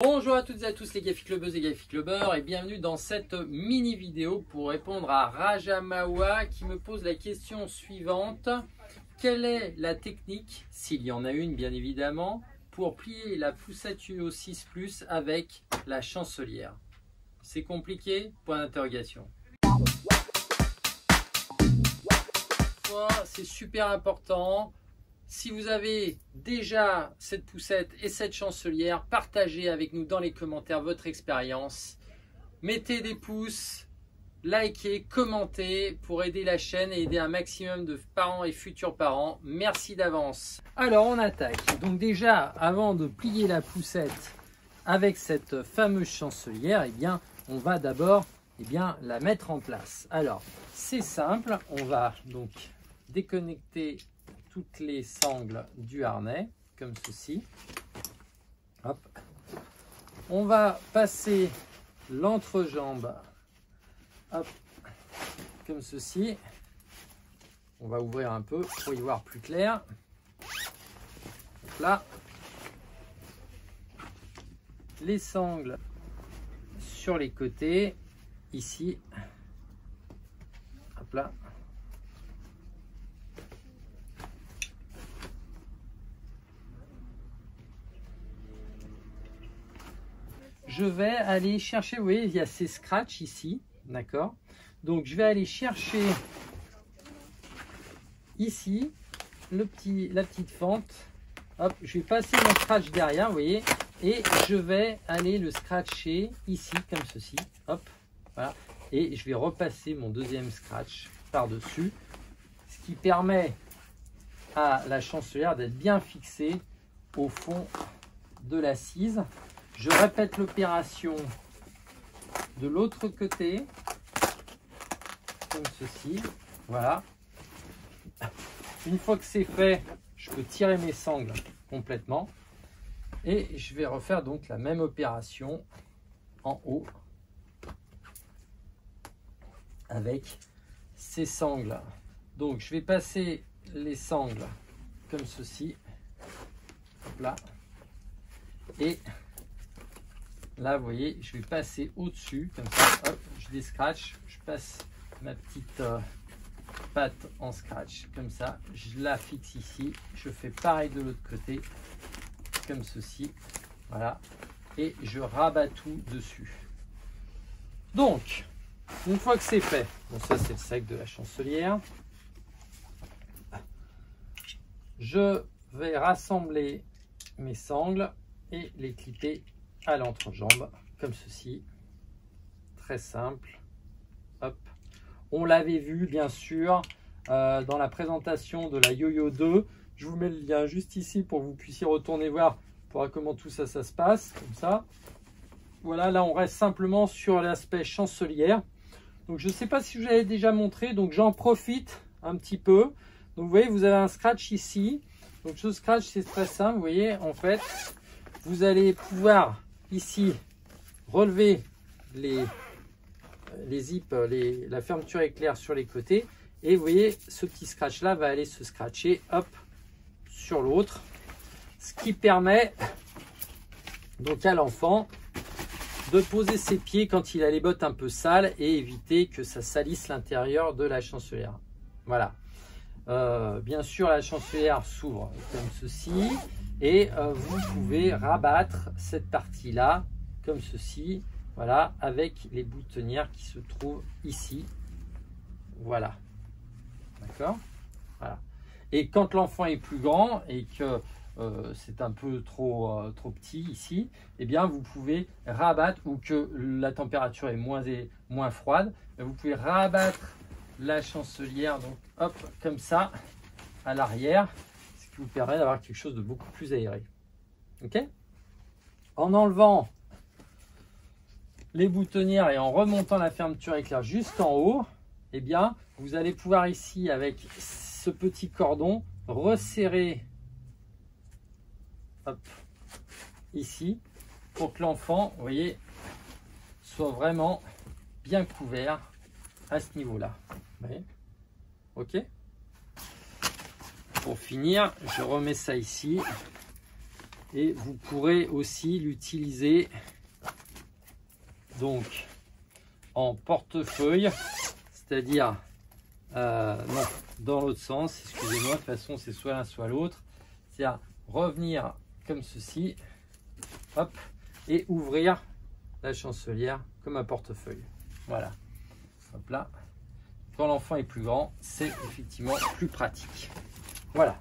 Bonjour à toutes et à tous les Gafi Clubbeuses et Gafi Clubbeurs et bienvenue dans cette mini vidéo pour répondre à Rajamawa qui me pose la question suivante. Quelle est la technique, s'il y en a une bien évidemment, pour plier la poussette UO 6+ avec la chancelière? C'est compliqué? Point d'interrogation. C'est super important. Si vous avez déjà cette poussette et cette chancelière, partagez avec nous dans les commentaires votre expérience. Mettez des pouces, likez, commentez pour aider la chaîne et aider un maximum de parents et futurs parents. Merci d'avance. Alors on attaque. Donc déjà, avant de plier la poussette avec cette fameuse chancelière, eh bien, on va d'abord la mettre en place. Alors c'est simple, on va donc déconnecter toutes les sangles du harnais, comme ceci. Hop. On va passer l'entrejambe, comme ceci. On va ouvrir un peu pour y voir plus clair. Hop là. Les sangles sur les côtés, ici. Hop là. Je vais aller chercher, vous voyez, il y a ces scratchs ici, d'accord? Donc je vais aller chercher ici la petite fente. Hop, je vais passer mon scratch derrière, vous voyez, et je vais aller le scratcher ici, comme ceci. Hop, voilà. Et je vais repasser mon deuxième scratch par-dessus, ce qui permet à la chancelière d'être bien fixée au fond de l'assise. Je répète l'opération de l'autre côté, comme ceci, voilà. Une fois que c'est fait, je peux tirer mes sangles complètement et je vais refaire donc la même opération en haut avec ces sangles. Donc je vais passer les sangles comme ceci, hop là, et là, vous voyez, je vais passer au-dessus, comme ça, hop, je les scratch, je passe ma petite patte en scratch, comme ça, je la fixe ici, je fais pareil de l'autre côté, comme ceci, voilà, et je rabats tout dessus. Donc, une fois que c'est fait, bon ça c'est le sac de la chancelière, je vais rassembler mes sangles et les clipper à l'entrejambe comme ceci, très simple. Hop, on l'avait vu bien sûr dans la présentation de la Yo-Yo 2, je vous mets le lien juste ici pour que vous puissiez retourner voir pour comment tout ça se passe, comme ça. Voilà, là on reste simplement sur l'aspect chancelière. Donc je ne sais pas si je vous l'avais déjà montré, donc j'en profite un petit peu. Donc vous voyez, vous avez un scratch ici, donc ce scratch c'est très simple, vous voyez, en fait vous allez pouvoir ici relever les zips, la fermeture éclair sur les côtés, et vous voyez ce petit scratch là va aller se scratcher hop sur l'autre, ce qui permet donc à l'enfant de poser ses pieds quand il a les bottes un peu sales et éviter que ça salisse l'intérieur de la chancelière. Voilà, bien sûr la chancelière s'ouvre comme ceci. Et vous pouvez rabattre cette partie-là, comme ceci, voilà, avec les boutonnières qui se trouvent ici. Voilà. D'accord? Voilà. Et quand l'enfant est plus grand et que c'est un peu trop petit ici, eh bien vous pouvez rabattre, ou que la température est moins froide, vous pouvez rabattre la chancelière, donc hop, comme ça, à l'arrière, vous permet d'avoir quelque chose de beaucoup plus aéré. Ok? En enlevant les boutonnières et en remontant la fermeture éclair jusqu'en haut, eh bien, vous allez pouvoir ici, avec ce petit cordon, resserrer hop, ici, pour que l'enfant, vous voyez, soit vraiment bien couvert à ce niveau-là. Vous voyez? Ok? Pour finir, je remets ça ici. Et vous pourrez aussi l'utiliser donc en portefeuille, c'est-à-dire non, dans l'autre sens, excusez-moi, de toute façon c'est soit l'un soit l'autre, c'est-à-dire revenir comme ceci, hop, et ouvrir la chancelière comme un portefeuille. Voilà, hop là. Quand l'enfant est plus grand, c'est effectivement plus pratique. Voilà.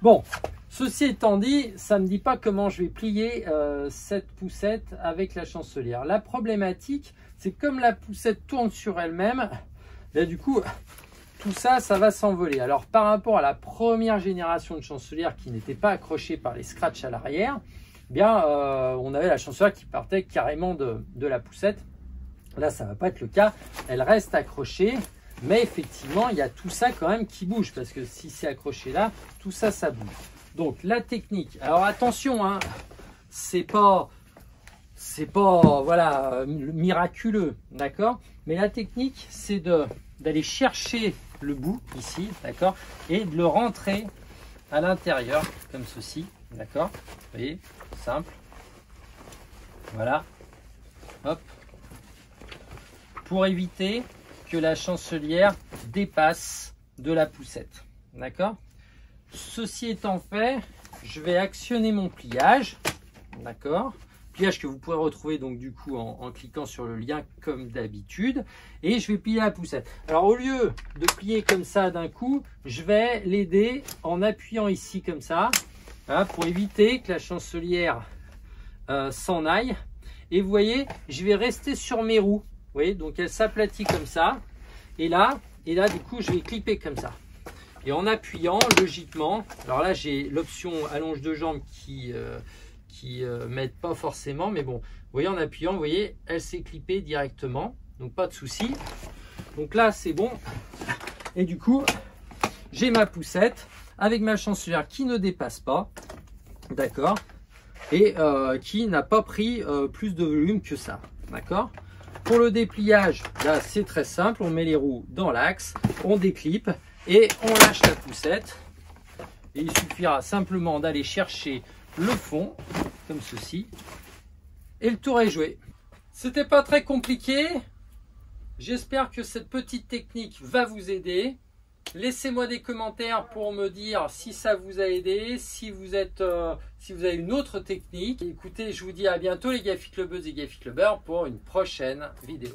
Bon, ceci étant dit, ça ne me dit pas comment je vais plier cette poussette avec la chancelière. La problématique, c'est comme la poussette tourne sur elle-même, là du coup, tout ça, ça va s'envoler. Alors par rapport à la première génération de chancelière qui n'était pas accrochée par les scratchs à l'arrière, eh bien, on avait la chancelière qui partait carrément de la poussette. Là, ça ne va pas être le cas. Elle reste accrochée. Mais effectivement, il y a tout ça quand même qui bouge, parce que si c'est accroché là, tout ça, ça bouge. Donc la technique, alors attention, hein, c'est pas voilà, miraculeux, d'accord? Mais la technique, c'est d'aller chercher le bout ici, d'accord? Et de le rentrer à l'intérieur, comme ceci, d'accord? Vous voyez, simple. Voilà, hop. Pour éviter que la chancelière dépasse de la poussette, d'accord? Ceci étant fait, je vais actionner mon pliage, d'accord? Pliage que vous pourrez retrouver donc du coup en cliquant sur le lien comme d'habitude, et je vais plier la poussette. Alors au lieu de plier comme ça d'un coup, je vais l'aider en appuyant ici comme ça, hein, pour éviter que la chancelière s'en aille. Et vous voyez, je vais rester sur mes roues. Vous voyez, donc elle s'aplatit comme ça. Et là, du coup, je vais clipper comme ça. Et en appuyant, logiquement, alors là, j'ai l'option allonge de jambe qui m'aide pas forcément. Mais bon, vous voyez, en appuyant, vous voyez, elle s'est clippée directement. Donc, pas de souci. Donc là, c'est bon. Et du coup, j'ai ma poussette avec ma chancelière qui ne dépasse pas. D'accord? Et qui n'a pas pris plus de volume que ça. D'accord? Pour le dépliage, là c'est très simple, on met les roues dans l'axe, on déclipe et on lâche la poussette. Et il suffira simplement d'aller chercher le fond, comme ceci, et le tour est joué. C'était pas très compliqué, j'espère que cette petite technique va vous aider. Laissez-moi des commentaires pour me dire si ça vous a aidé, si vous avez une autre technique. Écoutez, je vous dis à bientôt les Gaffi Clubbeuses et Gaffi Clubbeurs pour une prochaine vidéo.